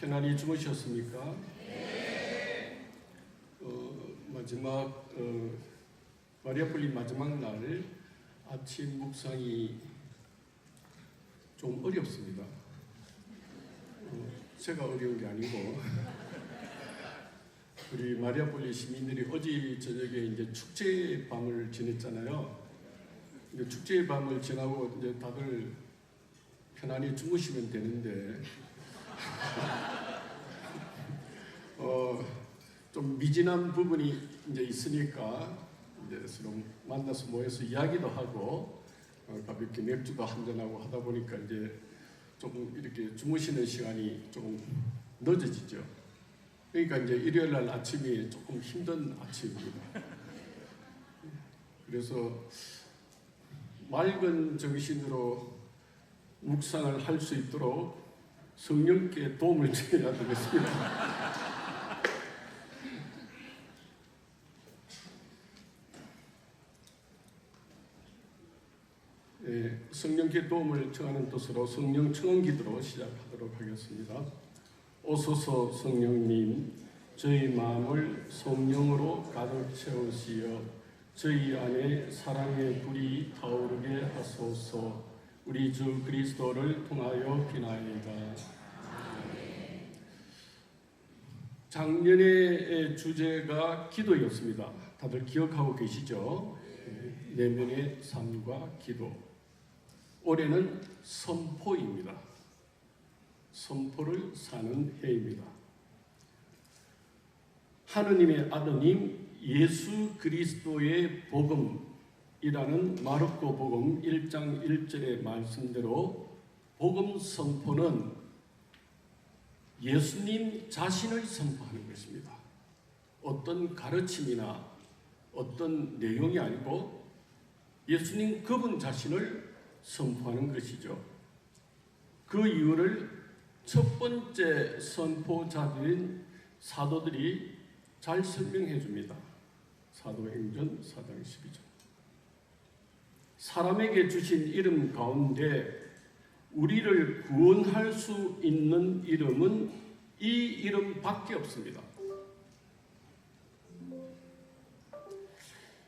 편안히 주무셨습니까? 마지막 마리아폴리 마지막 날 아침 묵상이 좀 어렵습니다. 제가 어려운 게 아니고 우리 마리아폴리 시민들이 어제 저녁에 이제 축제의 밤을 지냈잖아요. 이제 축제의 밤을 지나고 이제 다들 편안히 주무시면 되는데 좀 미진한 부분이 이제 있으니까 이제 서로 만나서 모여서 이야기도 하고 가볍게 맥주도 한잔하고 하다 보니까 이제 조금 이렇게 주무시는 시간이 조금 늦어지죠. 그러니까 이제 일요일 날 아침이 조금 힘든 아침입니다. 그래서 맑은 정신으로 묵상을 할 수 있도록 성령께 도움을 드려야 되겠습니다. 성령께 도움을 청하는 뜻으로 성령 청원 기도로 시작하도록 하겠습니다. 오소서 성령님, 저희 마음을 성령으로 가득 채우시어 저희 안에 사랑의 불이 타오르게 하소서. 우리 주 그리스도를 통하여 비나이다. 작년의 주제가 기도였습니다. 다들 기억하고 계시죠? 내면의 삶과 기도. 올해는 선포입니다. 선포를 사는 해입니다. 하느님의 아드님 예수 그리스도의 복음이라는 마르코 복음 1장 1절의 말씀대로 복음 선포는 예수님 자신을 선포하는 것입니다. 어떤 가르침이나 어떤 내용이 아니고 예수님 그분 자신을 선포하는 것이죠. 그 이유를 첫 번째 선포자들인 사도들이 잘 설명해 줍니다. 사도행전 4장 12절. 사람에게 주신 이름 가운데 우리를 구원할 수 있는 이름은 이 이름밖에 없습니다.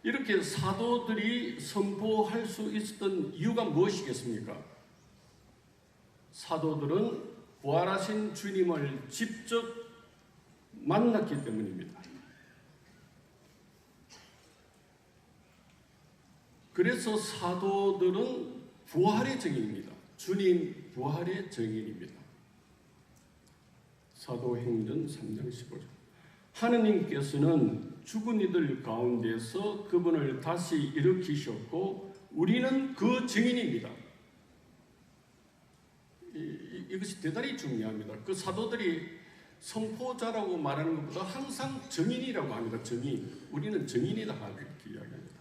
이렇게 사도들이 선포할 수 있었던 이유가 무엇이겠습니까? 사도들은 부활하신 주님을 직접 만났기 때문입니다. 그래서 사도들은 부활의 증인입니다. 주님 부활의 증인입니다. 사도행전 3장 15절. 하느님께서는 죽은 이들 가운데서 그분을 다시 일으키셨고 우리는 그 증인입니다. 이것이 대단히 중요합니다. 그 사도들이 선포자라고 말하는 것보다 항상 증인이라고 합니다. 증인. 우리는 증인이다 이렇게 이야기합니다.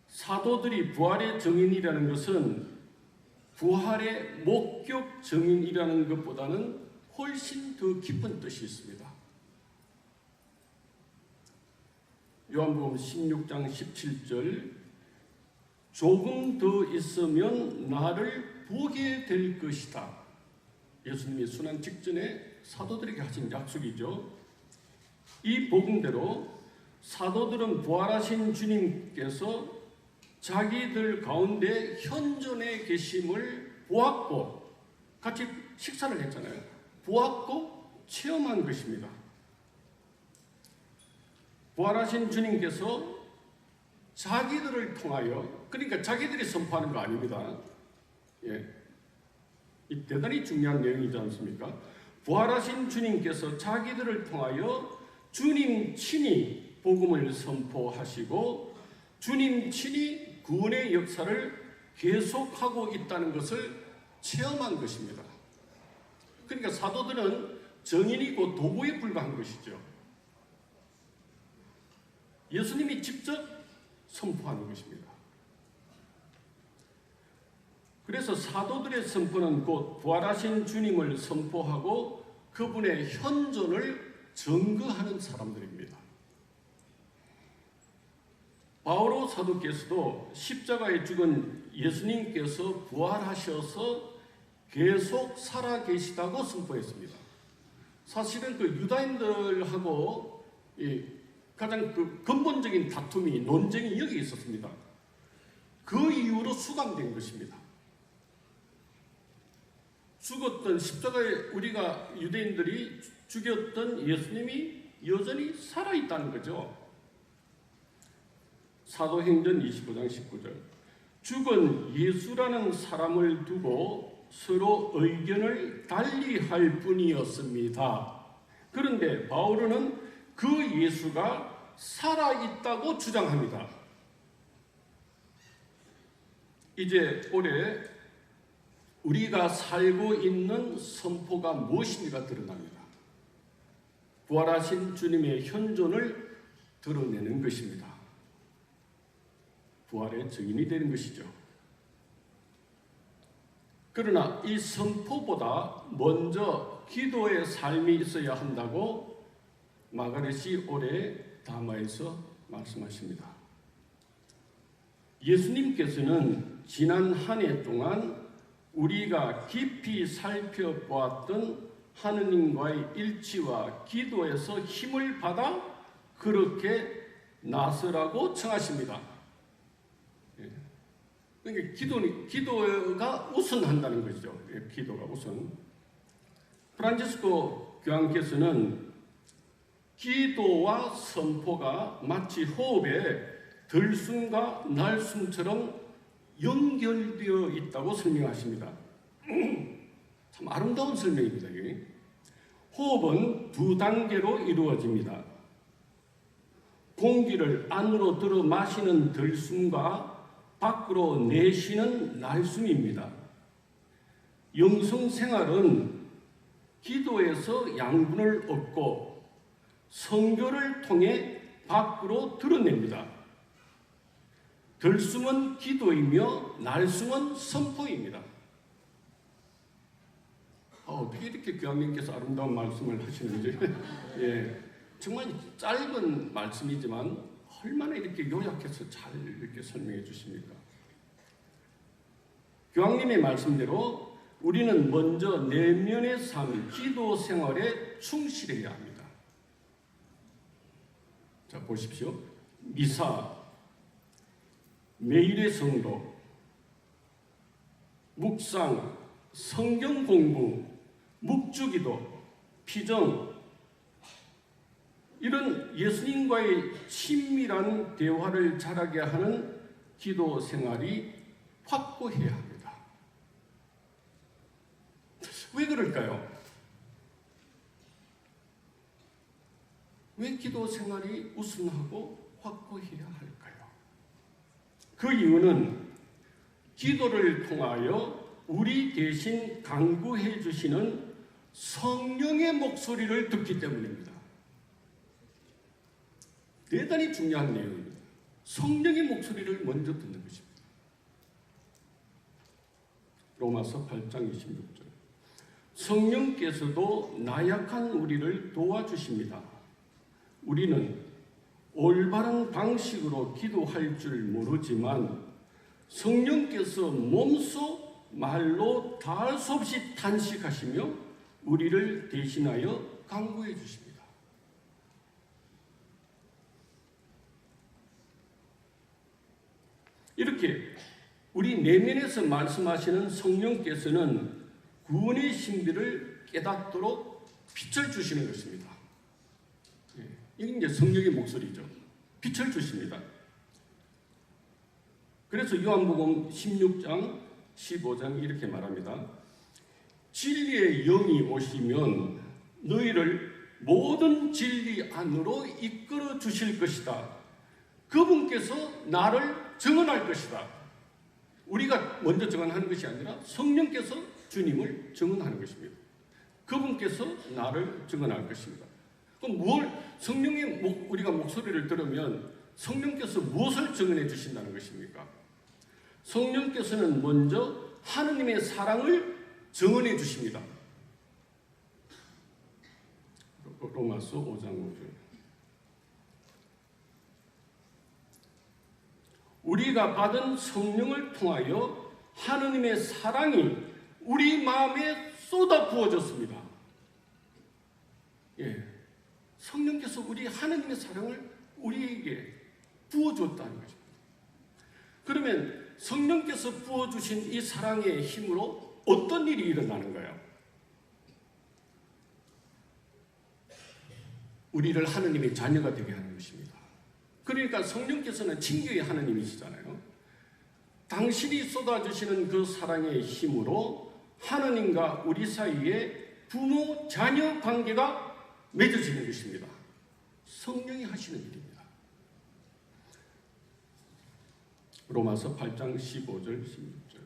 사도들이 부활의 증인이라는 것은 부활의 목격 증인이라는 것보다는 훨씬 더 깊은 뜻이 있습니다. 요한복음 16장 17절 조금 더 있으면 나를 보게 될 것이다. 예수님이 순환 직전에 사도들에게 하신 약속이죠. 이 복음대로 사도들은 부활하신 주님께서 자기들 가운데 현존에 계심을 보았고 같이 식사를 했잖아요. 보았고 체험한 것입니다. 부활하신 주님께서 자기들을 통하여, 그러니까 자기들이 선포하는 거 아닙니다. 이 대단히 중요한 내용이지 않습니까? 부활하신 주님께서 자기들을 통하여 주님 친히 복음을 선포하시고 주님 친히 구원의 역사를 계속하고 있다는 것을 체험한 것입니다. 그러니까 사도들은 정인이고 도구에 불과한 것이죠. 예수님이 직접 선포하는 것입니다. 그래서 사도들의 선포는 곧 부활하신 주님을 선포하고 그분의 현존을 증거하는 사람들입니다. 바오로 사도께서도 십자가에 죽은 예수님께서 부활하셔서 계속 살아 계시다고 선포했습니다. 사실은 그 유다인들하고 가장 그 근본적인 다툼이, 논쟁이 여기 있었습니다. 그 이후로 수감된 것입니다. 죽었던 십자가에 우리가 유대인들이 죽였던 예수님이 여전히 살아있다는 거죠. 사도행전 25장 19절. 죽은 예수라는 사람을 두고 서로 의견을 달리할 뿐이었습니다. 그런데 바울은 그 예수가 살아있다고 주장합니다. 이제 올해 우리가 살고 있는 선포가 무엇인지가 드러납니다. 부활하신 주님의 현존을 드러내는 것입니다. 부활의 증인이 되는 것이죠. 그러나 이 선포보다 먼저 기도의 삶이 있어야 한다고 마가렛이 올해 담화에서 말씀하십니다. 예수님께서는 지난 한 해 동안 우리가 깊이 살펴보았던 하느님과의 일치와 기도에서 힘을 받아 그렇게 나서라고 청하십니다. 그러니까 기도가 우선한다는 것이죠. 기도가 우선. 프란치스코 교황께서는 기도와 선포가 마치 호흡에 들숨과 날숨처럼 연결되어 있다고 설명하십니다. 참 아름다운 설명입니다. 호흡은 두 단계로 이루어집니다. 공기를 안으로 들어 마시는 들숨과 밖으로 내쉬는 날숨입니다. 영성생활은 기도에서 양분을 얻고 선교를 통해 밖으로 드러냅니다. 들숨은 기도이며 날숨은 선포입니다. 어떻게 이렇게 교황님께서 아름다운 말씀을 하시는지 정말 짧은 말씀이지만 얼마나 이렇게 요약해서 잘 이렇게 설명해 주십니까? 교황님의 말씀대로 우리는 먼저 내면의 삶, 기도 생활에 충실해야 합니다. 자, 보십시오. 미사, 매일의 성도, 묵상, 성경 공부, 묵주기도, 피정, 이런 예수님과의 친밀한 대화를 잘하게 하는 기도 생활이 확고해야 합니다. 왜 그럴까요? 왜 기도 생활이 우선하고 확고해야 할까요? 그 이유는 기도를 통하여 우리 대신 간구해 주시는 성령의 목소리를 듣기 때문입니다. 대단히 중요한 내용입니다. 성령의 목소리를 먼저 듣는 것입니다. 로마서 8장 26절. 성령께서도 나약한 우리를 도와주십니다. 우리는 올바른 방식으로 기도할 줄 모르지만 성령께서 몸소 말로 다할 수 없이 탄식하시며 우리를 대신하여 간구해 주십니다. 이렇게 우리 내면에서 말씀하시는 성령께서는 구원의 신비를 깨닫도록 빛을 주시는 것입니다. 이게 이제 성령의 목소리죠. 빛을 주십니다. 그래서 요한복음 16장 15장 이렇게 말합니다. 진리의 영이 오시면 너희를 모든 진리 안으로 이끌어 주실 것이다. 그분께서 나를 증언할 것이다. 우리가 먼저 증언하는 것이 아니라 성령께서 주님을 증언하는 것입니다. 그분께서 나를 증언할 것입니다. 그럼 성령의 우리가 목소리를 들으면 성령께서 무엇을 증언해 주신다는 것입니까? 성령께서는 먼저 하느님의 사랑을 증언해 주십니다. 로마서 5장 5절. 우리가 받은 성령을 통하여 하느님의 사랑이 우리 마음에 쏟아 부어졌습니다. 예, 성령께서 우리 하나님의 사랑을 우리에게 부어줬다는 거죠. 그러면 성령께서 부어주신 이 사랑의 힘으로 어떤 일이 일어나는가요? 우리를 하나님의 자녀가 되게 하는 것입니다. 그러니까 성령께서는 친교의 하나님이시잖아요. 당신이 쏟아주시는 그 사랑의 힘으로 하나님과 우리 사이에 부모, 자녀 관계가 맺어지는 것입니다. 성령이 하시는 일입니다. 로마서 8장 15절 16절.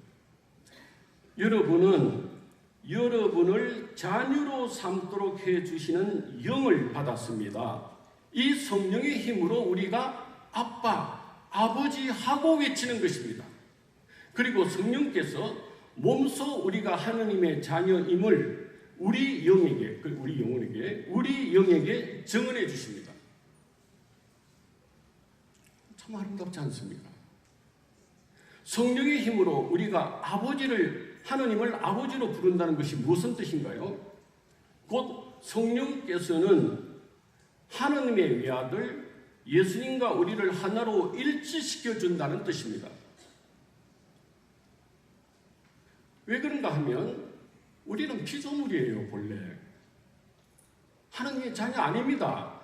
여러분을 자녀로 삼도록 해주시는 영을 받았습니다. 이 성령의 힘으로 우리가 아빠, 아버지 하고 외치는 것입니다. 그리고 성령께서 몸소 우리가 하나님의 자녀임을 우리 영에게 증언해 주십니다. 참 아름답지 않습니까? 성령의 힘으로 우리가 하나님을 아버지로 부른다는 것이 무슨 뜻인가요? 곧 성령께서는 하나님의 외아들 예수님과 우리를 하나로 일치시켜 준다는 뜻입니다. 왜 그런가 하면 우리는 피조물이에요, 본래. 하나님의 자녀 아닙니다.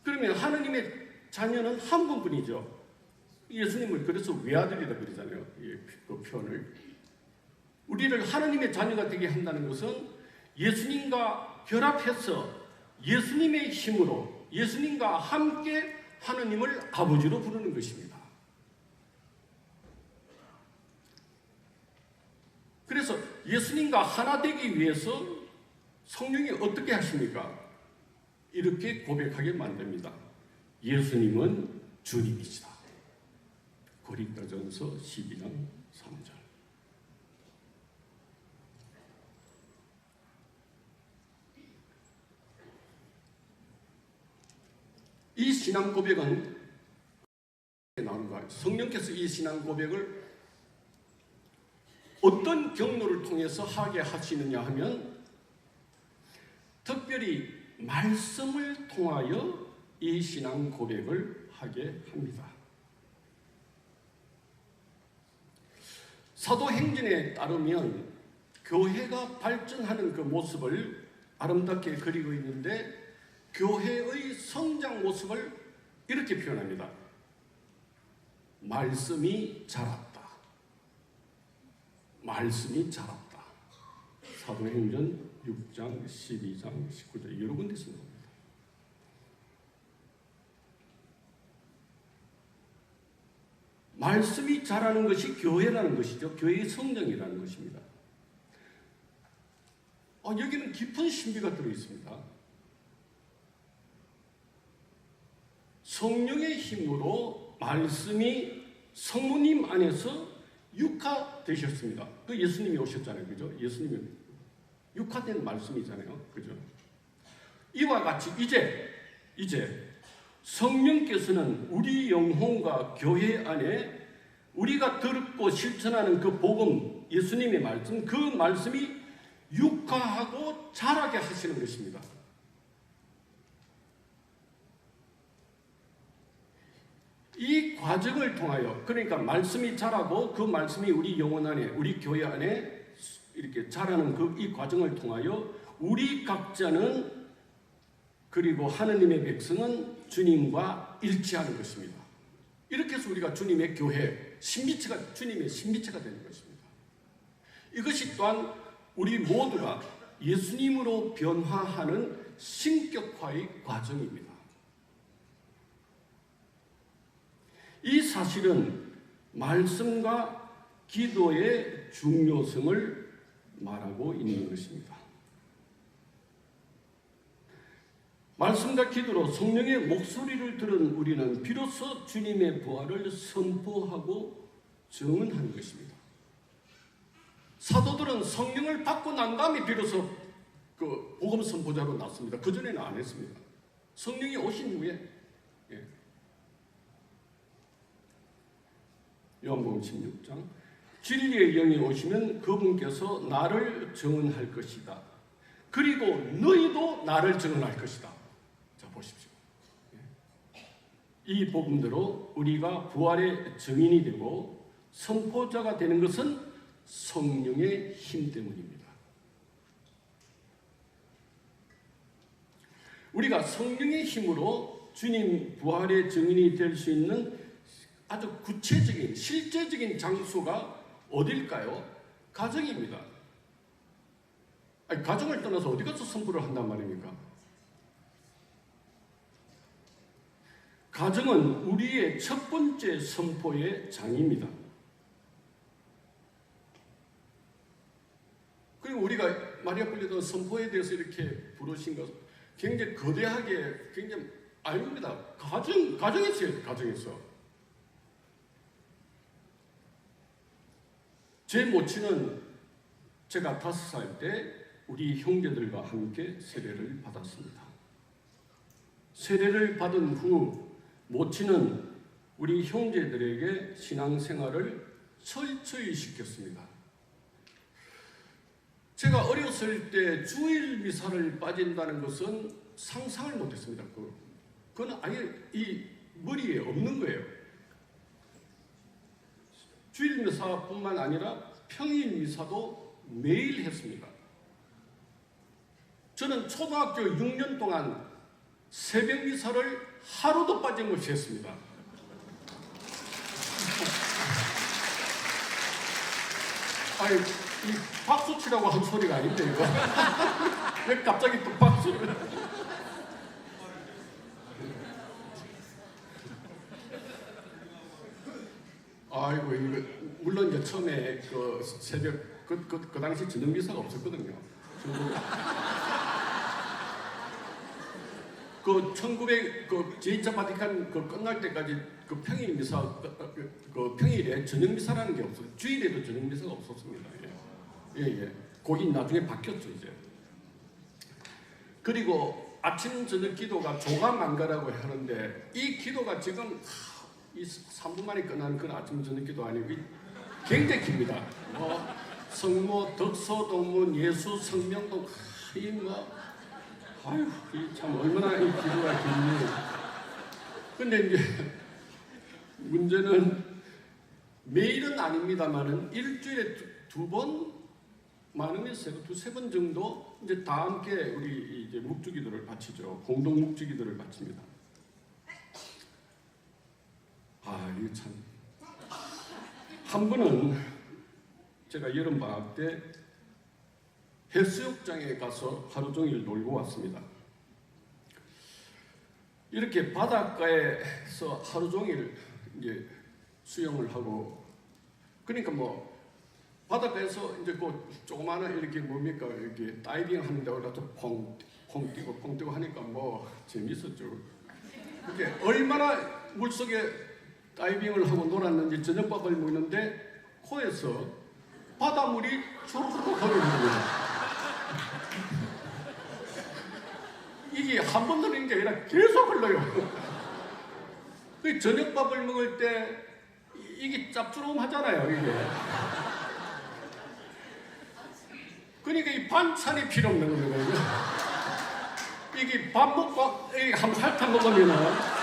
그러면 하나님의 자녀는 한 분뿐이죠. 예수님을 그래서 외아들이라 그러잖아요. 그 표현을. 우리를 하나님의 자녀가 되게 한다는 것은 예수님과 결합해서 예수님의 힘으로 예수님과 함께 하나님을 아버지로 부르는 것입니다. 그래서 예수님과 하나 되기 위해서 성령이 어떻게 하십니까? 이렇게 고백하게 만듭니다. 예수님은 주님이시다. 고린도전서 12장 3절. 이 신앙 고백은 나오는 거예요. 성령께서 이 신앙 고백을 어떤 경로를 통해서 하게 하시느냐 하면 특별히 말씀을 통하여 이 신앙 고백을 하게 합니다. 사도행전에 따르면 교회가 발전하는 그 모습을 아름답게 그리고 있는데 교회의 성장 모습을 이렇게 표현합니다. 말씀이 자랐다. 말씀이 자랐다. 사도행전 6장, 12장, 19절 여러 군데서 나옵니다. 말씀이 자라는 것이 교회라는 것이죠. 교회의 성장이라는 것입니다. 여기는 깊은 신비가 들어있습니다. 성령의 힘으로 말씀이 성모님 안에서 육화되셨습니다. 그 예수님이 오셨잖아요. 그죠? 예수님이 육화된 말씀이잖아요. 그죠? 이와 같이 이제 성령께서는 우리 영혼과 교회 안에 우리가 듣고 실천하는 그 복음, 예수님의 말씀, 그 말씀이 육화하고 자라게 하시는 것입니다. 이 과정을 통하여, 그러니까 말씀이 자라고 그 말씀이 우리 영혼 안에, 우리 교회 안에 이렇게 자라는 이 과정을 통하여 우리 각자는, 그리고 하느님의 백성은 주님과 일치하는 것입니다. 이렇게 해서 우리가 주님의 교회, 주님의 신비체가 되는 것입니다. 이것이 또한 우리 모두가 예수님으로 변화하는 신격화의 과정입니다. 이 사실은 말씀과 기도의 중요성을 말하고 있는 것입니다. 말씀과 기도로 성령의 목소리를 들은 우리는 비로소 주님의 부활을 선포하고 증언하는 것입니다. 사도들은 성령을 받고 난 다음에 비로소 그 복음 선포자로 났습니다. 그전에는 안 했습니다. 성령이 오신 후에. 요한복음 16장 진리의 영이 오시면 그분께서 나를 증언할 것이다. 그리고 너희도 나를 증언할 것이다. 자, 보십시오. 이 복음대로 우리가 부활의 증인이 되고 선포자가 되는 것은 성령의 힘 때문입니다. 우리가 성령의 힘으로 주님 부활의 증인이 될 수 있는 아주 구체적인 실제적인 장소가 어딜까요? 가정입니다. 아니, 가정을 떠나서 어디 가서 선포를 한단 말입니까? 가정은 우리의 첫 번째 선포의 장입니다. 그리고 우리가 마리아 불리던 선포에 대해서 이렇게 부르신 것 굉장히 거대하게 굉장히 아닙니다. 가정에서 해요. 가정에서. 제 모친은 제가 5살 때 우리 형제들과 함께 세례를 받았습니다. 세례를 받은 후 모친은 우리 형제들에게 신앙생활을 철저히 시켰습니다. 제가 어렸을 때 주일 미사를 빠진다는 것은 상상을 못했습니다. 그건 아예 이 머리에 없는 거예요. 주일 미사뿐만 아니라 평일 미사도 매일 했습니다. 저는 초등학교 6년 동안 새벽 미사를 하루도 빠짐없이 했습니다. 아니, 이 박수 치라고 한 소리가 아닌데 이거. 왜 갑자기 또 박수를? 아이고, 이거 물론 이제 처음에 그 새벽 그 당시 저녁 미사가 없었거든요. 그 1900 제2차 바티칸 끝날 때까지 그 평일 미사 그 평일에 저녁 미사라는 게 없어요. 주일에도 저녁 미사가 없었습니다. 예. 거기 나중에 바뀌었죠 이제. 그리고 아침 저녁 기도가 조가만가라고 하는데 이 기도가 지금 이 3분 만에 끝나는 그런 아침 저녁 기도 아니고 굉장히 깁니다. 성모, 덕소동문, 예수, 성명동 아유, 참 얼마나 이 기도가 긴지. 근데 이제 문제는 매일은 아닙니다만은 일주일에 두 번, 많으면 두세 번 정도 이제 다 함께 우리 이제 묵주기도를 바치죠. 공동 묵주기도를 바칩니다. 이거 참. 한 번은 제가 여름 방학 때 해수욕장에 가서 하루 종일 놀고 왔습니다. 이렇게 바닷가에서 하루 종일 이제 수영을 하고, 그러니까 뭐 바닷가에서 이제 그 조그마한 이렇게 뭡니까 이렇게 다이빙 하는데 올라서 콩 뛰고 하니까 뭐 재밌었죠. 이게 얼마나 물속에 다이빙을 하고 놀았는지 저녁밥을 먹는데 코에서 바닷물이 초록초록 흐르는 거예요. 이게 한 번 흘리는 게 아니라 계속 흘러요. 그 저녁밥을 먹을 때 이게 짭조름하잖아요, 이게. 그러니까 이 반찬이 필요 없는 거예요. 이게 밥 먹고 한 핥아 먹으면은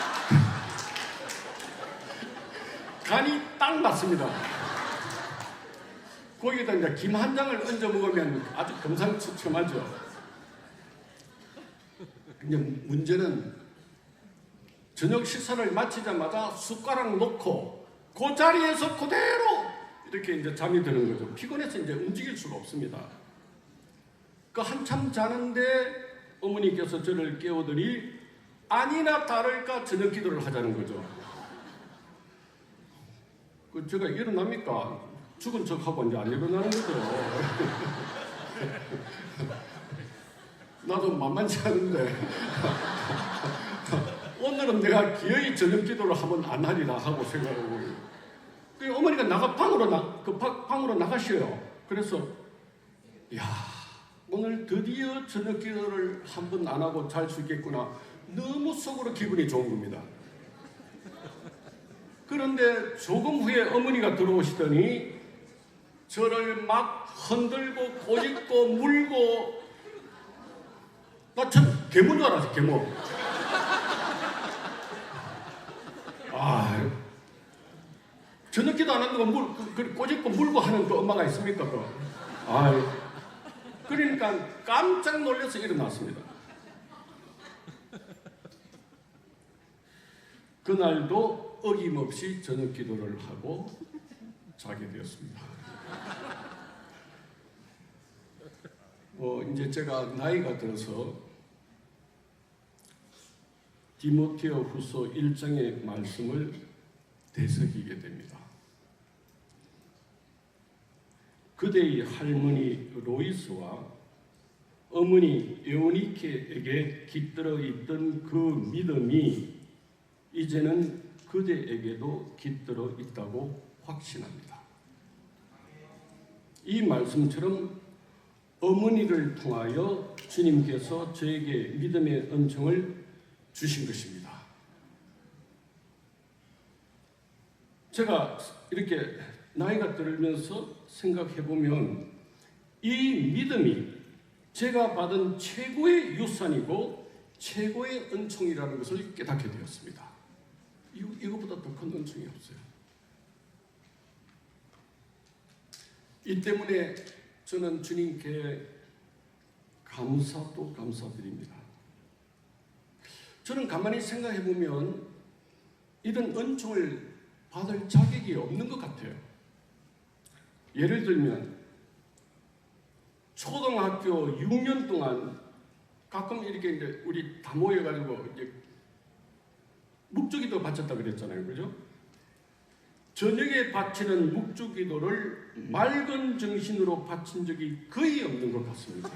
간이 딱 맞습니다. 거기에다 이제 김 한 장을 얹어 먹으면 아주 금상첨화죠. 근데 문제는 저녁 식사를 마치자마자 숟가락 놓고 그 자리에서 그대로 이렇게 이제 잠이 드는 거죠. 피곤해서 이제 움직일 수가 없습니다. 그 한참 자는데 어머니께서 저를 깨우더니 아니나 다를까 저녁 기도를 하자는 거죠. 그 제가 일어납니까? 죽은 척하고 이제 안 일어나는 거죠. 나도 만만치 않은데 오늘은 내가 기어이 저녁 기도를 하면 안 하리라 하고 생각하고, 그 어머니가 방으로 나가셔요. 그래서 야, 오늘 드디어 저녁 기도를 한 번 안 하고 잘 수 있겠구나. 너무 속으로 기분이 좋은 겁니다. 그런데 조금 후에 어머니가 들어오시더니 저를 막 흔들고 꼬집고 물고, 나 참 괴물 줄 알았어, 괴물. 아, 저녁기도 안 한다고 꼬집고 물고 하는 그 엄마가 있습니까? 그러니까 깜짝 놀라서 일어났습니다. 그날도 어김없이 저녁 기도를 하고 자게 되었습니다. 이제 제가 나이가 들어서 디모데오 후서 1장의 말씀을 되새기게 됩니다. 그대의 할머니 로이스와 어머니 에오니케에게 깃들어 있던 그 믿음이 이제는 그대에게도 깃들어 있다고 확신합니다. 이 말씀처럼 어머니를 통하여 주님께서 저에게 믿음의 은총을 주신 것입니다. 제가 이렇게 나이가 들면서 생각해 보면 이 믿음이 제가 받은 최고의 유산이고 최고의 은총이라는 것을 깨닫게 되었습니다. 이것보다 더 큰 은총이 없어요. 이 때문에 저는 주님께 감사도 감사드립니다. 저는 가만히 생각해 보면 이런 은총을 받을 자격이 없는 것 같아요. 예를 들면 초등학교 6년 동안 가끔 이렇게 이제 우리 다 모여가지고 이제 묵주기도 바쳤다 그랬잖아요, 그죠? 저녁에 바치는 묵주기도를 맑은 정신으로 바친 적이 거의 없는 것 같습니다.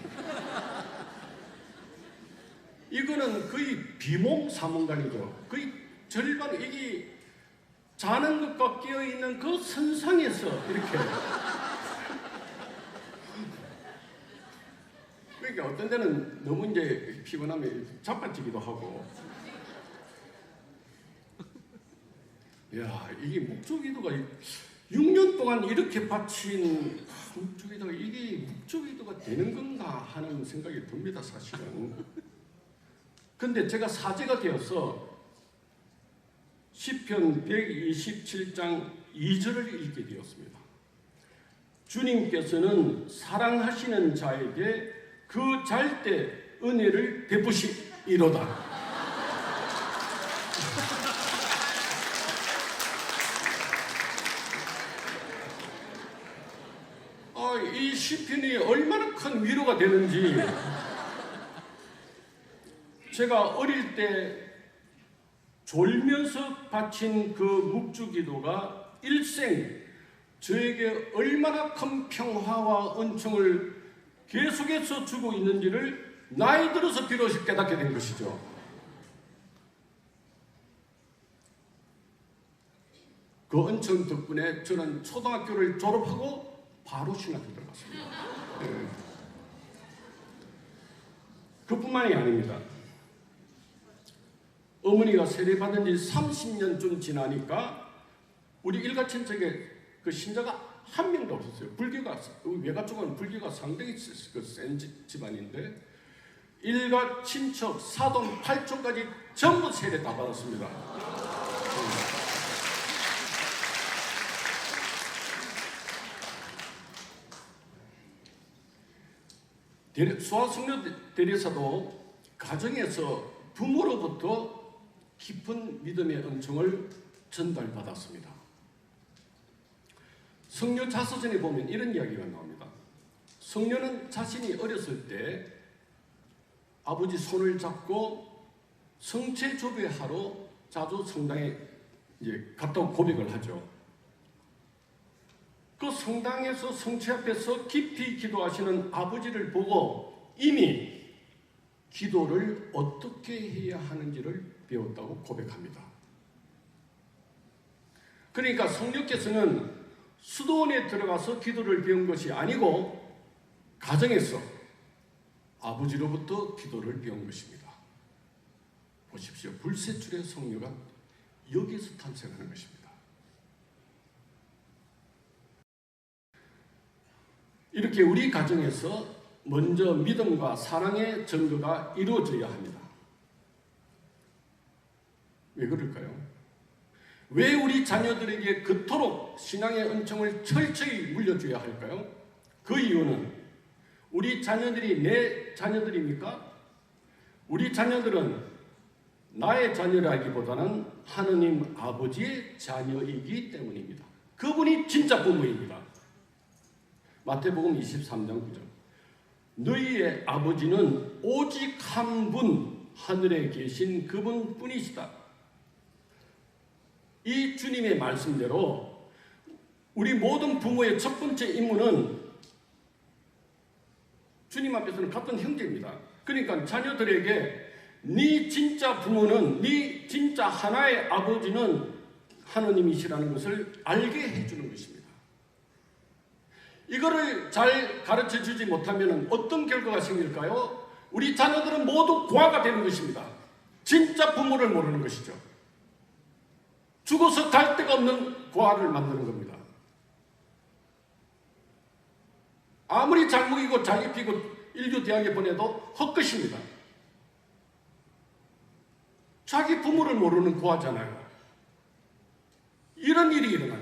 이거는 거의 비몽사몽간이죠. 거의 절반, 이게 자는 것과 깨어있는 그 선상에서 이렇게. 그러니까 어떤 데는 너무 이제 피곤하면 자빠지기도 하고. 야, 이게 묵주기도가 6년 동안 이렇게 바친 묵주기도가 이게 묵주기도가 되는 건가 하는 생각이 듭니다, 사실은. 근데 제가 사제가 되어서 시편 127장 2절을 읽게 되었습니다. 주님께서는 사랑하시는 자에게 그 잘 때 은혜를 베푸시리로다. 이 시편이 얼마나 큰 위로가 되는지. 제가 어릴 때 졸면서 바친 그 묵주기도가 일생 저에게 얼마나 큰 평화와 은총을 계속해서 주고 있는지를 나이 들어서 비로소 깨닫게 된 것이죠. 그 은총 덕분에 저는 초등학교를 졸업하고 바로 신학교 들어갔습니다. 네. 그뿐만이 아닙니다. 어머니가 세례받은 지 30년쯤 지나니까 우리 일가친척에 그 신자가 한 명도 없었어요. 불교가, 외가 쪽은 불교가 상당히 센 집안인데 일가 친척, 사돈, 팔촌까지 전부 세례 다 받았습니다. 수화성녀 대리사도 가정에서 부모로부터 깊은 믿음의 은총을 전달받았습니다. 성녀 자서전에 보면 이런 이야기가 나옵니다. 성녀는 자신이 어렸을 때 아버지 손을 잡고 성체조배하러 자주 성당에 이제 갔다 고백을 하죠. 그 성당에서 성체 앞에서 깊이 기도하시는 아버지를 보고 이미 기도를 어떻게 해야 하는지를 배웠다고 고백합니다. 그러니까 성령께서는 수도원에 들어가서 기도를 배운 것이 아니고 가정에서 아버지로부터 기도를 배운 것입니다. 보십시오. 불세출의 성녀가 여기서 탄생하는 것입니다. 이렇게 우리 가정에서 먼저 믿음과 사랑의 증거가 이루어져야 합니다. 왜 그럴까요? 왜 우리 자녀들에게 그토록 신앙의 은총을 철저히 물려줘야 할까요? 그 이유는 우리 자녀들이 내 자녀들입니까? 우리 자녀들은 나의 자녀라기보다는 하느님 아버지의 자녀이기 때문입니다. 그분이 진짜 부모입니다. 마태복음 23장 9절. 너희의 아버지는 오직 한 분, 하늘에 계신 그분 뿐이시다. 이 주님의 말씀대로 우리 모든 부모의 첫 번째 임무는 주님 앞에서는 같은 형제입니다. 그러니까 자녀들에게 네 진짜 부모는, 네 진짜 하나의 아버지는 하느님이시라는 것을 알게 해주는 것입니다. 이거를 잘 가르쳐 주지 못하면 어떤 결과가 생길까요? 우리 자녀들은 모두 고아가 되는 것입니다. 진짜 부모를 모르는 것이죠. 죽어서 갈 데가 없는 고아를 만드는 겁니다. 아무리 잘 먹이고 잘 입히고 인류 대학에 보내도 헛것입니다. 자기 부모를 모르는 고아잖아요. 이런 일이 일어나.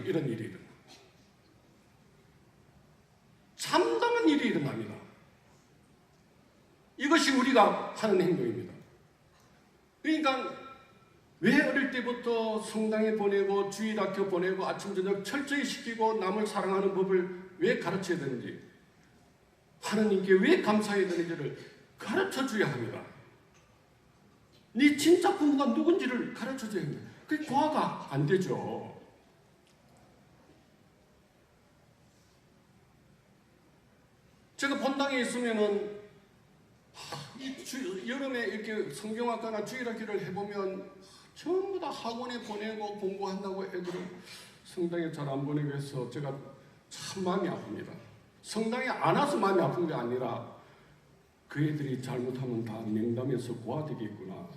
참담한 일이 일어납니다. 이것이 우리가 하는 행동입니다. 그러니까 왜 어릴 때부터 성당에 보내고 주일학교 보내고 아침 저녁 철저히 시키고 남을 사랑하는 법을 왜 가르쳐야 되는지, 하느님께 왜 감사해야 되는지를 가르쳐 줘야 합니다. 네 진짜 부모가 누군지를 가르쳐 줘야 합니다. 그게 고아가 안 되죠. 제가 본당에 있으면은 여름에 이렇게 성경학과나 주일학교를 해보면 전부 다 학원에 보내고 공부한다고 애들을 성당에 잘 안 보내고 해서 제가 참 마음이 아픕니다. 성당에 안 와서 마음이 아픈 게 아니라 그 애들이 잘못하면 다 명담에서 고아 되겠구나.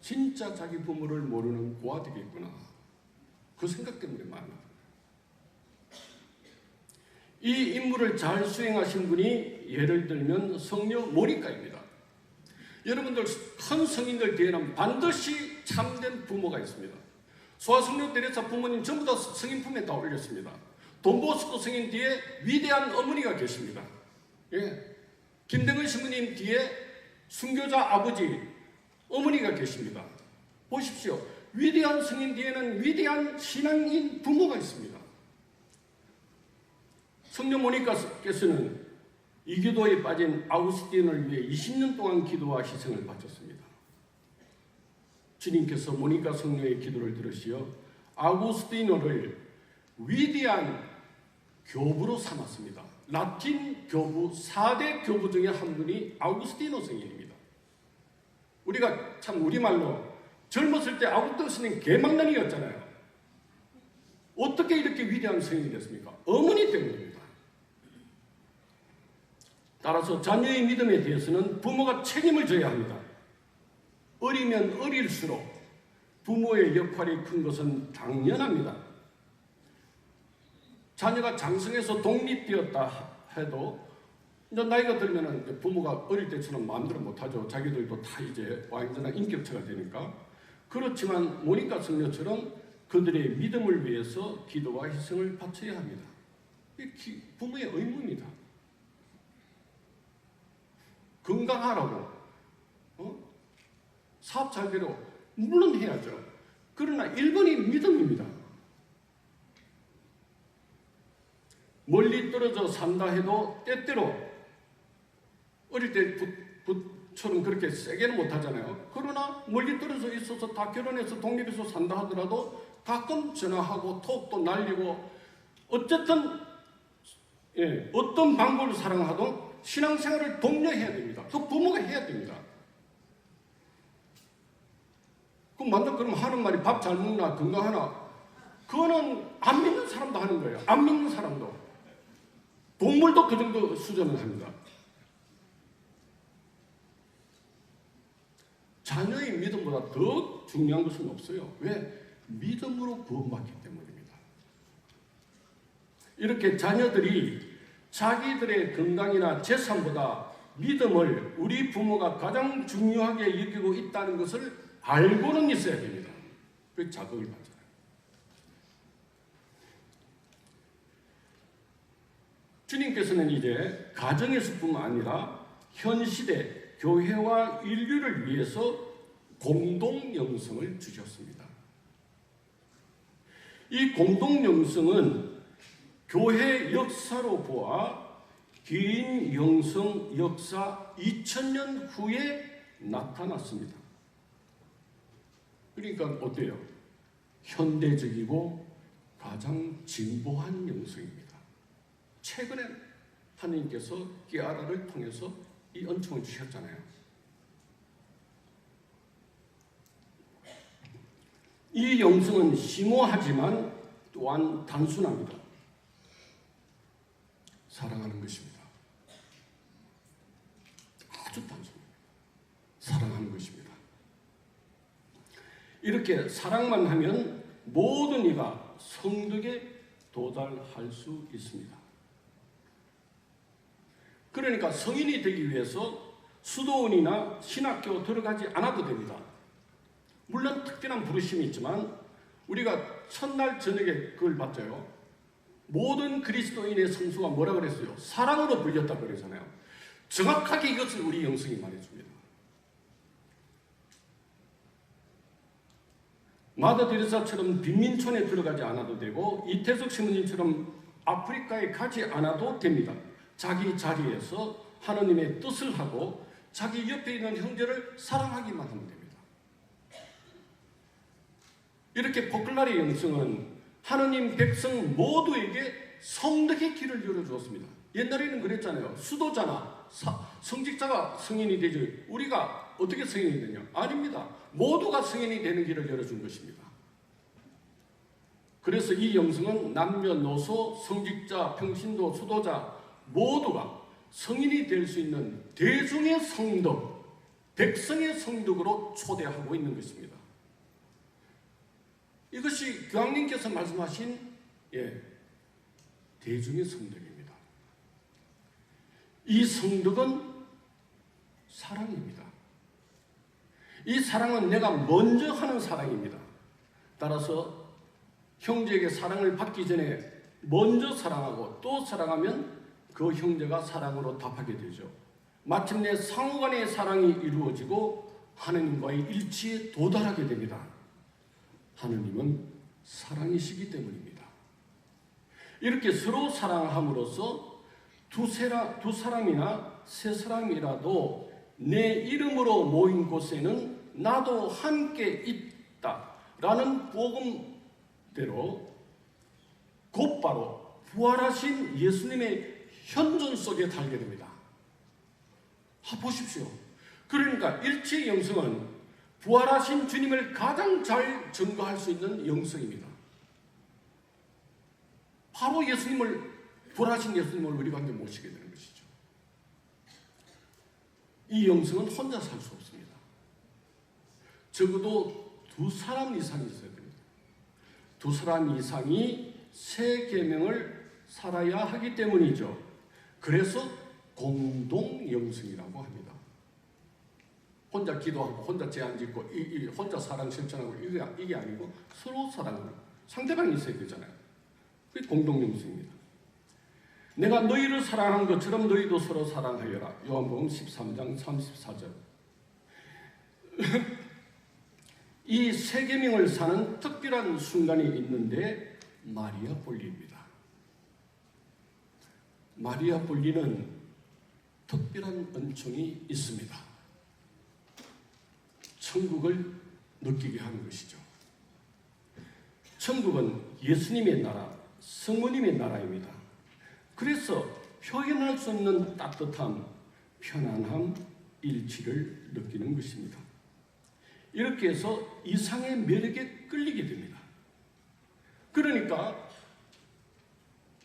진짜 자기 부모를 모르는 고아 되겠구나. 그 생각 때문에 마음이 아픕니다. 이 임무를 잘 수행하신 분이 예를 들면 성녀 모니카입니다. 여러분들 큰 성인들 뒤에는 반드시 참된 부모가 있습니다. 소아성녀 테레사 부모님 전부 다 성인 품에 다 올렸습니다. 돈보스코 성인 뒤에 위대한 어머니가 계십니다. 예. 김대근 신부님 뒤에 순교자 아버지 어머니가 계십니다. 보십시오. 위대한 성인 뒤에는 위대한 신앙인 부모가 있습니다. 성녀 모니카께서는 이교도에 빠진 아우구스틴을 위해 20년 동안 기도와 희생을 바쳤습니다. 주님께서 모니카 성녀의 기도를 들으시어 아우구스티노를 위대한 교부로 삼았습니다. 라틴 교부 4대 교부 중에 한 분이 아우구스티노 성인입니다. 우리가 참 우리말로 젊었을 때 아우구스티노 스님 개망난이었잖아요. 어떻게 이렇게 위대한 성인이 됐습니까? 어머니 때문입니다. 따라서 자녀의 믿음에 대해서는 부모가 책임을 져야 합니다. 어리면 어릴수록 부모의 역할이 큰 것은 당연합니다. 자녀가 장성해서 독립되었다 해도 이제 나이가 들면 부모가 어릴 때처럼 마음대로 못하죠. 자기들도 다 이제 완전한 인격체가 되니까. 그렇지만 모니카 성녀처럼 그들의 믿음을 위해서 기도와 희생을 바쳐야 합니다. 이게 부모의 의무입니다. 건강하라고 사업 잘 되라고 물론 해야죠. 그러나 1번이 믿음입니다. 멀리 떨어져 산다 해도 때때로 어릴 때 붓처럼 그렇게 세게는 못하잖아요. 그러나 멀리 떨어져 있어서 다 결혼해서 독립해서 산다 하더라도 가끔 전화하고 톡도 날리고 어쨌든 어떤 방법을 사랑하든 신앙생활을 독려해야 됩니다. 그 부모가 해야 됩니다. 그럼 만약 그럼 하는 말이 밥 잘 먹나 건강하나 그거는 안 믿는 사람도 하는 거예요. 안 믿는 사람도. 동물도 그 정도 수준을 합니다. 자녀의 믿음보다 더 중요한 것은 없어요. 왜? 믿음으로 구원받기 때문입니다. 이렇게 자녀들이 자기들의 건강이나 재산보다 믿음을 우리 부모가 가장 중요하게 여기고 있다는 것을 알고는 있어야 됩니다. 그 자극을 받잖아요. 주님께서는 이제 가정에서뿐만 아니라 현 시대 교회와 인류를 위해서 공동 영성을 주셨습니다. 이 공동 영성은 교회 역사로 보아 개인 영성 역사 2000년 후에 나타났습니다. 그러니까 어때요? 현대적이고 가장 진보한 영성입니다. 최근에 하나님께서 깨알아를 통해서 이 은총을 주셨잖아요. 이 영성은 심오하지만 또한 단순합니다. 사랑하는 것입니다. 아주 단순합니다. 사랑하는 것입니다. 이렇게 사랑만 하면 모든 이가 성덕에 도달할 수 있습니다. 그러니까 성인이 되기 위해서 수도원이나 신학교 들어가지 않아도 됩니다. 물론 특별한 부르심이 있지만 우리가 첫날 저녁에 그걸 봤죠. 모든 그리스도인의 성수가 뭐라 그랬어요? 사랑으로 불렸다 그러잖아요. 정확하게 이것을 우리 영성이 말해줍니다. 마더 데레사처럼 빈민촌에 들어가지 않아도 되고 이태석 신부님처럼 아프리카에 가지 않아도 됩니다. 자기 자리에서 하나님의 뜻을 하고 자기 옆에 있는 형제를 사랑하기만 하면 됩니다. 이렇게 포클라리 영성은 하느님 백성 모두에게 성덕의 길을 열어주었습니다. 옛날에는 그랬잖아요. 수도자나 성직자가 성인이 되지 우리가 어떻게 성인이 되냐? 아닙니다. 모두가 성인이 되는 길을 열어준 것입니다. 그래서 이 영성은 남녀노소, 성직자, 평신도, 수도자 모두가 성인이 될 수 있는 대중의 성덕, 백성의 성덕으로 초대하고 있는 것입니다. 이것이 교황님께서 말씀하신 대중의 성덕입니다. 이 성덕은 사랑입니다. 이 사랑은 내가 먼저 하는 사랑입니다. 따라서 형제에게 사랑을 받기 전에 먼저 사랑하고 또 사랑하면 그 형제가 사랑으로 답하게 되죠. 마침내 상호간의 사랑이 이루어지고 하느님과의 일치에 도달하게 됩니다. 하느님은 사랑이시기 때문입니다. 이렇게 서로 사랑함으로써 두 사람이나 세 사람이라도 내 이름으로 모인 곳에는 나도 함께 있다라는 복음대로 곧바로 부활하신 예수님의 현존 속에 달게 됩니다. 보십시오. 그러니까 일체 영성은 부활하신 주님을 가장 잘 증거할 수 있는 영성입니다. 바로 부활하신 예수님을 우리가 이제 모시게 되는 것이죠. 이 영성은 혼자 살 수 없습니다. 적어도 두 사람 이상이 있어야 됩니다. 두 사람 이상이 새 계명을 살아야 하기 때문이죠. 그래서 공동 영성이라고 합니다. 혼자 기도하고 혼자 제안 짓고 혼자 사랑 실천하고 이게 아니고 서로 사랑하고 상대방이 있어야 되잖아요. 그게 공동 영성입니다. 내가 너희를 사랑한 것처럼 너희도 서로 사랑하여라. 요한복음 13장 34절. 이 새 계명을 사는 특별한 순간이 있는데 마리아 볼리입니다. 마리아 볼리는 특별한 은총이 있습니다. 천국을 느끼게 하는 것이죠. 천국은 예수님의 나라, 성모님의 나라입니다. 그래서 표현할 수 없는 따뜻함, 편안함, 일치를 느끼는 것입니다. 이렇게 해서 이상의 매력에 끌리게 됩니다. 그러니까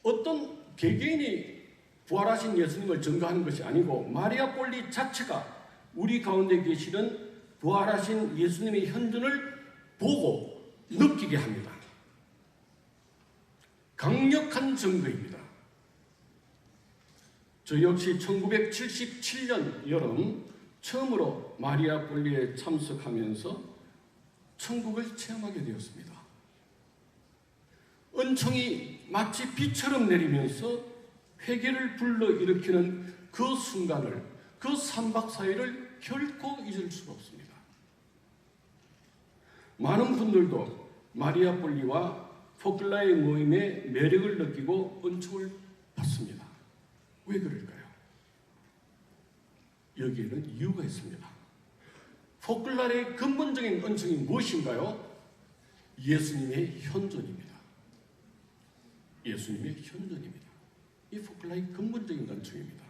어떤 개개인이 부활하신 예수님을 증거하는 것이 아니고 마리아 볼리 자체가 우리 가운데 계시는 부활하신 예수님의 현존을 보고 느끼게 합니다. 강력한 증거입니다. 저 역시 1977년 여름 처음으로 마리아 볼리에 참석하면서 천국을 체험하게 되었습니다. 은총이 마치 비처럼 내리면서 회개를 불러일으키는 그 순간을, 그 3박 4일을 결코 잊을 수가 없습니다. 많은 분들도 마리아 볼리와 포클라의 모임의 매력을 느끼고 은총을 받습니다. 왜 그럴까요? 여기에는 이유가 있습니다. 포클라의 근본적인 은총이 무엇인가요? 예수님의 현존입니다. 예수님의 현존입니다. 이 포클라의 근본적인 은총입니다.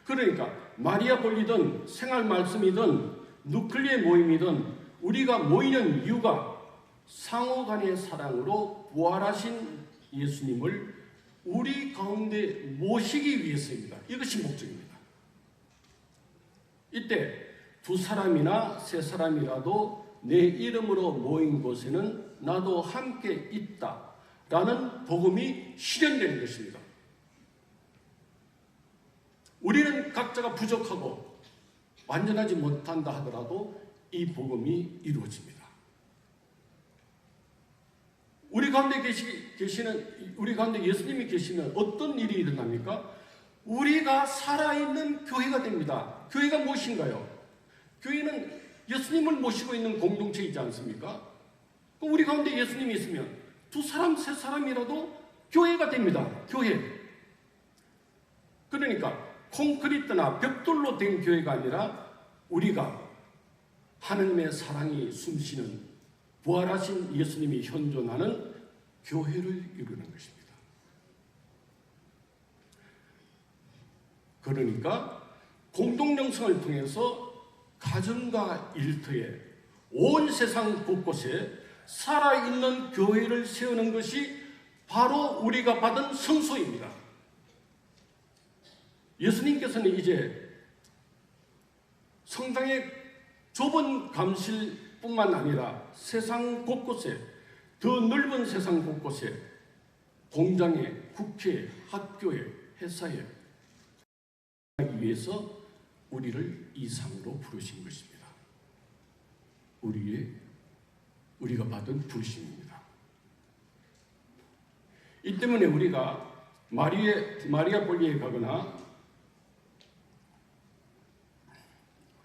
그러니까 마리아 볼리든 생활 말씀이든 누클리의 모임이든 우리가 모이는 이유가 상호 간의 사랑으로 부활하신 예수님을 우리 가운데 모시기 위해서입니다. 이것이 목적입니다. 이때 두 사람이나 세 사람이라도 내 이름으로 모인 곳에는 나도 함께 있다 라는 복음이 실현되는 것입니다. 우리는 각자가 부족하고 완전하지 못한다 하더라도 이 복음이 이루어집니다. 우리 가운데 예수님이 계시면 어떤 일이 일어납니까? 우리가 살아있는 교회가 됩니다. 교회가 무엇인가요? 교회는 예수님을 모시고 있는 공동체이지 않습니까? 우리 가운데 예수님이 있으면 두 사람, 세 사람이라도 교회가 됩니다. 교회. 그러니까 콘크리트나 벽돌로 된 교회가 아니라 우리가 하나님의 사랑이 숨쉬는 부활하신 예수님이 현존하는 교회를 이루는 것입니다. 그러니까 공동영성을 통해서 가정과 일터에 온 세상 곳곳에 살아있는 교회를 세우는 것이 바로 우리가 받은 성소입니다. 예수님께서는 이제 성당의 좁은 감실뿐만 아니라 세상 곳곳에, 더 넓은 세상 곳곳에, 공장에, 국회에, 학교에, 회사에 하기 위해서 우리를 이 상으로 부르신 것입니다. 우리가 받은 부르심입니다. 이 때문에 우리가 마리아 볼리에 가거나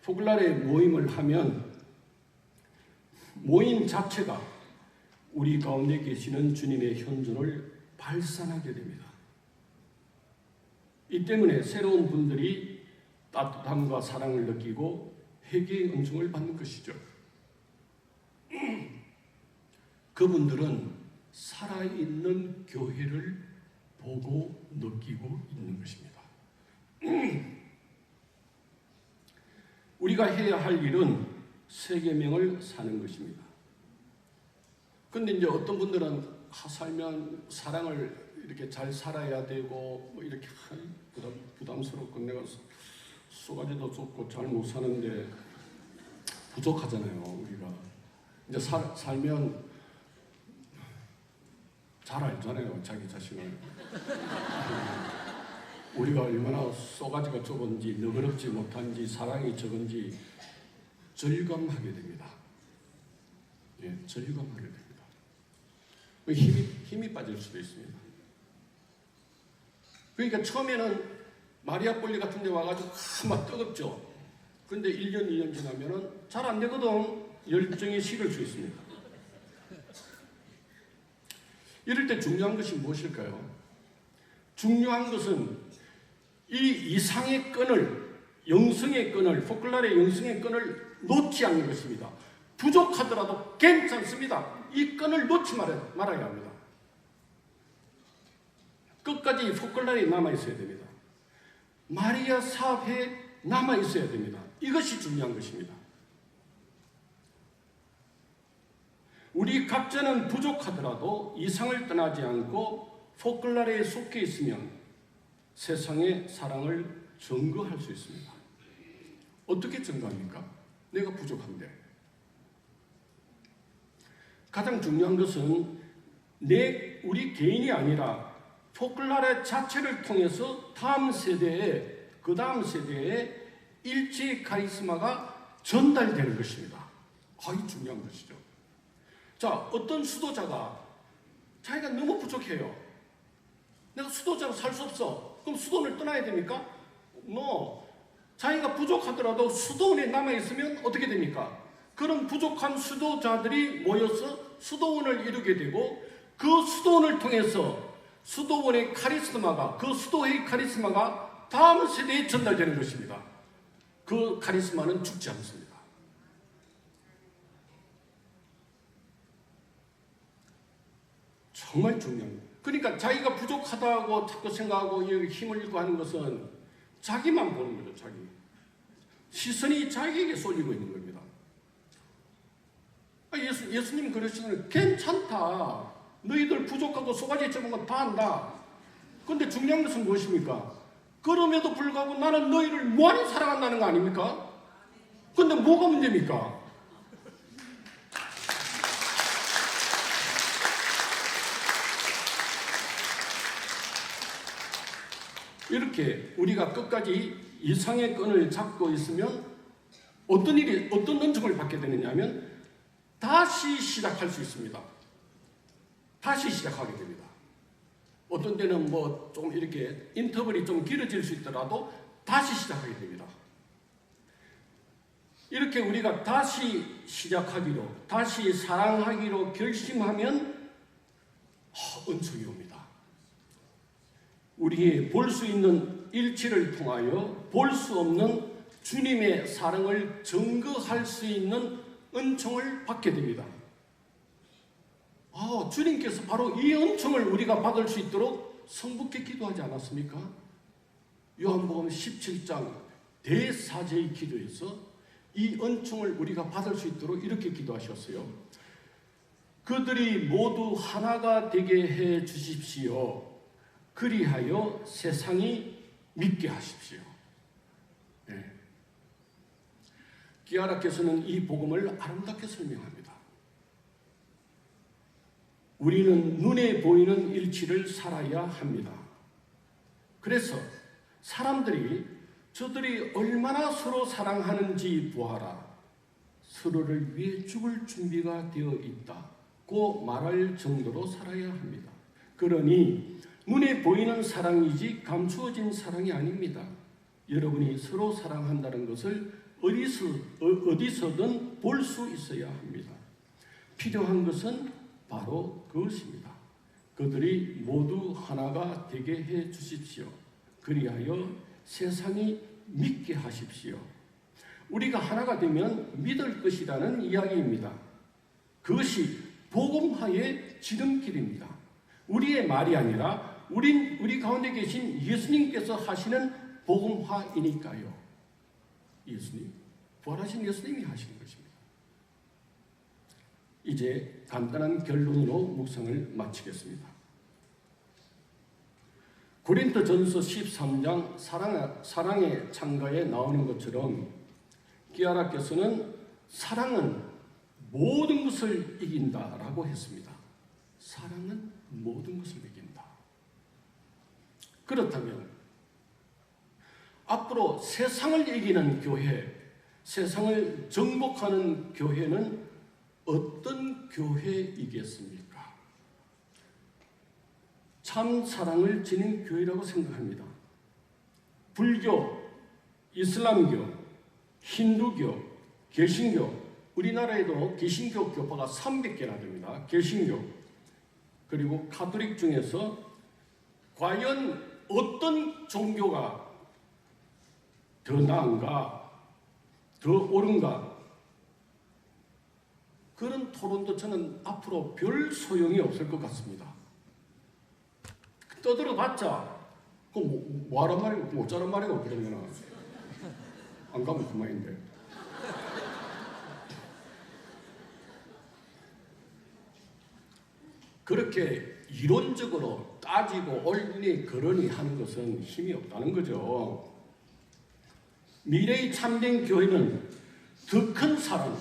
포글라의 모임을 하면 모임 자체가 우리 가운데 계시는 주님의 현존을 발산하게 됩니다. 이 때문에 새로운 분들이 따뜻함과 사랑을 느끼고 회개의 은총을 받는 것이죠. 그분들은 살아있는 교회를 보고 느끼고 있는 것입니다. 우리가 해야 할 일은 세계명을 사는 것입니다. 그런데 이제 어떤 분들은 살면 사랑을 이렇게 잘 살아야 되고 뭐 이렇게 부담스럽고 내가 쏘가지도 좁고 잘 못 사는데 부족하잖아요. 우리가 이제 살면 잘 알잖아요. 자기 자신을. 우리가 얼마나 쏘가지가 좁은지 너그럽지 못한지 사랑이 적은지 절감하게 됩니다. 예, 절감하게 됩니다. 힘이 빠질 수도 있습니다. 그러니까 처음에는 마리아 볼리 같은 데 와가지고 막 뜨겁죠. 그런데 1년, 2년 지나면은 잘 안 되거든. 열정이 식을 수 있습니다. 이럴 때 중요한 것이 무엇일까요? 중요한 것은 이 이상의 끈을, 영성의 끈을, 포클라의 영성의 끈을 놓지 않는 것입니다. 부족하더라도 괜찮습니다. 이 끈을 놓지 말아야 합니다. 끝까지 포클라에 남아있어야 됩니다. 마리아 사업에 남아있어야 됩니다. 이것이 중요한 것입니다. 우리 각자는 부족하더라도 이상을 떠나지 않고 포클라에 속해 있으면 세상의 사랑을 증거할 수 있습니다. 어떻게 증거합니까? 내가 부족한데. 가장 중요한 것은 우리 개인이 아니라 포클라레 자체를 통해서 다음 세대에, 그 다음 세대에 일체의 카리스마가 전달되는 것입니다. 이 중요한 것이죠. 자, 어떤 수도자가 자기가 너무 부족해요. 내가 수도자로 살 수 없어. 그럼 수도원을 떠나야 됩니까? 자기가 부족하더라도 수도원에 남아있으면 어떻게 됩니까? 그런 부족한 수도자들이 모여서 수도원을 이루게 되고, 그 수도원을 통해서 수도원의 카리스마가, 그 수도회의 카리스마가 다음 세대에 전달되는 것입니다. 그 카리스마는 죽지 않습니다. 정말 중요한 거예요. 그러니까 자기가 부족하다고 자꾸 생각하고 힘을 잃고 하는 것은 자기만 보는 거죠. 자기 시선이 자기에게 쏠리고 있는 겁니다. 예수님 그러시는, 괜찮다, 너희들 부족하고 소가지 접은 건 다 안다. 그런데 중요한 것은 무엇입니까? 그럼에도 불구하고 나는 너희를 무한히 사랑한다는 거 아닙니까? 그런데 뭐가 문제입니까? 이렇게 우리가 끝까지 이상의 끈을 잡고 있으면 어떤 은총을 받게 되느냐 하면 다시 시작할 수 있습니다. 다시 시작하게 됩니다. 어떤 때는 좀 이렇게 인터벌이 좀 길어질 수 있더라도 다시 시작하게 됩니다. 이렇게 우리가 다시 시작하기로, 다시 사랑하기로 결심하면 은총이 옵니다. 우리의 볼 수 있는 일치를 통하여 볼 수 없는 주님의 사랑을 증거할 수 있는 은총을 받게 됩니다. 주님께서 바로 이 은총을 우리가 받을 수 있도록 성부께 기도하지 않았습니까? 요한복음 17장 대사제의 기도에서 이 은총을 우리가 받을 수 있도록 이렇게 기도하셨어요. 그들이 모두 하나가 되게 해 주십시오. 그리하여 세상이 믿게 하십시오. 네. 기아라께서는 이 복음을 아름답게 설명합니다. 우리는 눈에 보이는 일치를 살아야 합니다. 그래서 사람들이 저들이 얼마나 서로 사랑하는지 보아라. 서로를 위해 죽을 준비가 되어 있다고 말할 정도로 살아야 합니다. 그러니 눈에 보이는 사랑이지 감추어진 사랑이 아닙니다. 여러분이 서로 사랑한다는 것을 어디서든 볼 수 있어야 합니다. 필요한 것은 바로 그것입니다. 그들이 모두 하나가 되게 해 주십시오. 그리하여 세상이 믿게 하십시오. 우리가 하나가 되면 믿을 것이라는 이야기입니다. 그것이 복음화의 지름길입니다. 우리의 말이 아니라 우리 가운데 계신 예수님께서 하시는 복음화이니까요. 예수님, 부활하신 예수님이 하시는 것입니다. 이제 간단한 결론으로 묵상을 마치겠습니다. 고린도전서 13장 사랑의 창가에 나오는 것처럼 기아라께서는 사랑은 모든 것을 이긴다라고 했습니다. 사랑은 모든 것을 이긴다. 그렇다면 앞으로 세상을 이기는 교회, 세상을 정복하는 교회는 어떤 교회이겠습니까? 참 사랑을 지닌 교회라고 생각합니다. 불교, 이슬람교, 힌두교, 개신교, 우리나라에도 개신교 교파가 300개나 됩니다. 개신교. 그리고 가톨릭 중에서 과연 어떤 종교가 더 나은가, 더 옳은가, 그런 토론도 저는 앞으로 별 소용이 없을 것 같습니다. 떠들어봤자 뭐하란 말이고 못자란 말이고 그러면 안 가면 그만인데. 그렇게 이론적으로 따지고 옳니 그러니 하는 것은 힘이 없다는 거죠. 미래의 참된 교회는 더 큰 사랑,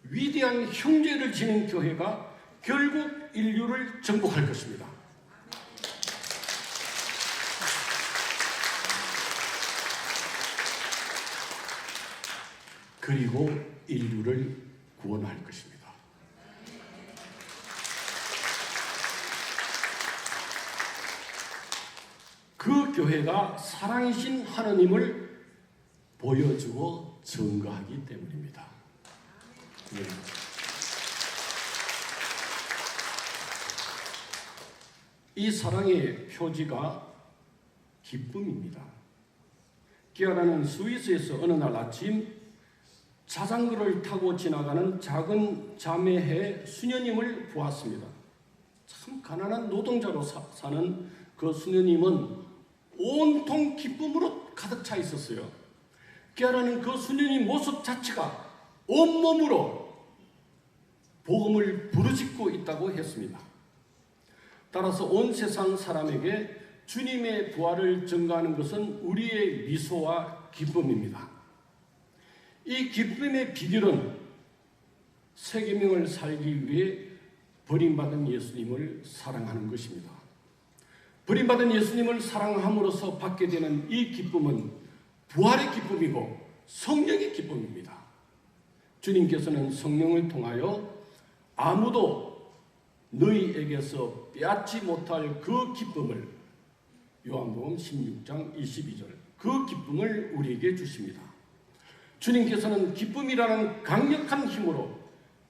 위대한 형제를 지닌 교회가 결국 인류를 정복할 것입니다. 그리고 인류를 구원할 것입니다. 그 교회가 사랑이신 하나님을 보여주고 증거하기 때문입니다. 네. 이 사랑의 표지가 기쁨입니다. 기아라는 스위스에서 어느 날 아침 자전거를 타고 지나가는 작은 자매의 수녀님을 보았습니다. 참 가난한 노동자로 사는 그 수녀님은 온통 기쁨으로 가득 차 있었어요. 기아라는 그 수녀님 모습 자체가 온몸으로 복음을 부르짖고 있다고 했습니다. 따라서 온 세상 사람에게 주님의 부활을 증거하는 것은 우리의 미소와 기쁨입니다. 이 기쁨의 비결은 세계명을 살기 위해 버림받은 예수님을 사랑하는 것입니다. 버림받은 예수님을 사랑함으로써 받게 되는 이 기쁨은 부활의 기쁨이고 성령의 기쁨입니다. 주님께서는 성령을 통하여 아무도 너희에게서 빼앗지 못할 그 기쁨을, 요한복음 16장 22절, 그 기쁨을 우리에게 주십니다. 주님께서는 기쁨이라는 강력한 힘으로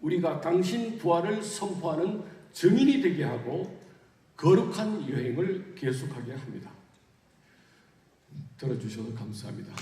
우리가 당신 부활을 선포하는 증인이 되게 하고 거룩한 여행을 계속하게 합니다. 들어주셔서 감사합니다.